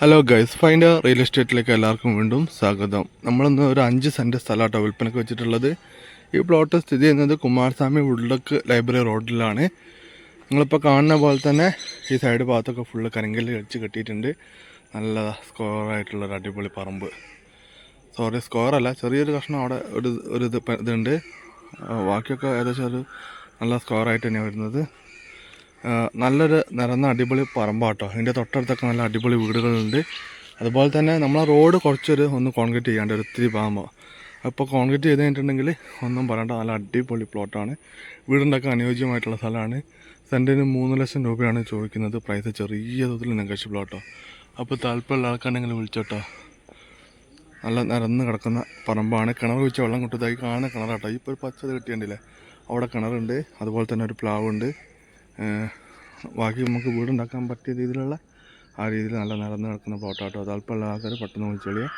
Hello guys, find real എസ്റ്റേറ്റിലേക്ക് എല്ലാവർക്കും വീണ്ടും സ്വാഗതം. നമ്മളിന്ന് ഒരു 5 സെൻറ്റ് സ്ഥലമാട്ടോ വിൽപ്പനയ്ക്ക് വെച്ചിട്ടുള്ളത്. ഈ പ്ലോട്ട് സ്ഥിതി ചെയ്യുന്നത് കുമാരസ്വാമി വുഡ്ലക്ക് ലൈബ്രറി റോഡിലാണ്. നിങ്ങളിപ്പോൾ കാണുന്ന പോലെ തന്നെ ഈ സൈഡ് ഭാഗത്തൊക്കെ ഫുള്ള് കരിങ്കല്ല് അടിച്ച് കെട്ടിയിട്ടുണ്ട്. നല്ല സ്ക്വയറായിട്ടുള്ളൊരു അടിപൊളി പറമ്പ്. സ്ക്വയറല്ല, ചെറിയൊരു കഷ്ണം അവിടെ ഇതുണ്ട്. ബാക്കിയൊക്കെ ഏകദേശം ഒരു നല്ല സ്ക്വയറായിട്ട് തന്നെയാണ് വരുന്നത്. നല്ലൊരു നിറന്ന അടിപൊളി പറമ്പാട്ടോ. ഇതിൻ്റെ തൊട്ടടുത്തൊക്കെ നല്ല അടിപൊളി വീടുകളുണ്ട്. അതുപോലെ തന്നെ നമ്മളെ റോഡ് ഒന്ന് കോൺക്രീറ്റ് ചെയ്യാണ്ട് ഒത്തിരി ഭാഗമാണ്. അപ്പോൾ കോൺക്രീറ്റ് ചെയ്ത് കഴിഞ്ഞിട്ടുണ്ടെങ്കിൽ ഒന്നും പറയണ്ട, നല്ല അടിപൊളി പ്ലോട്ടാണ്. വീടുണ്ടാക്കാൻ അനുയോജ്യമായിട്ടുള്ള സ്ഥലമാണ്. സെൻറ്റിന് 3 ലക്ഷം രൂപയാണ് ചോദിക്കുന്നത്. പ്രൈസ് ചെറിയ തോതിൽ നെഗോഷ്യബിൾ ആട്ടോ. അപ്പോൾ താല്പര്യമുള്ള ആൾക്കാരുണ്ടെങ്കിൽ വിളിച്ചോട്ടോ. നല്ല നിരന്ന് കിടക്കുന്ന പറമ്പാണ്. കിണർ വെച്ച് വെള്ളം കിട്ടുന്നതായി കാണുന്ന കിണറാട്ടോ. ഇപ്പോൾ ഒരു പച്ചത് കിട്ടിയിട്ടുണ്ടല്ലേ, അവിടെ കിണറുണ്ട്. അതുപോലെ തന്നെ ഒരു പ്ലാവുണ്ട്. ബാക്കി നമുക്ക് വീടുണ്ടാക്കാൻ പറ്റിയ രീതിയിലുള്ള ആ രീതിയിൽ നല്ല നിറഞ്ഞു കിടക്കുന്ന പ്ലോട്ടാട്ടോ. താല്പര്യമുള്ള ആൾക്കാർ പെട്ടെന്ന് വിളിച്ചോളിയാ.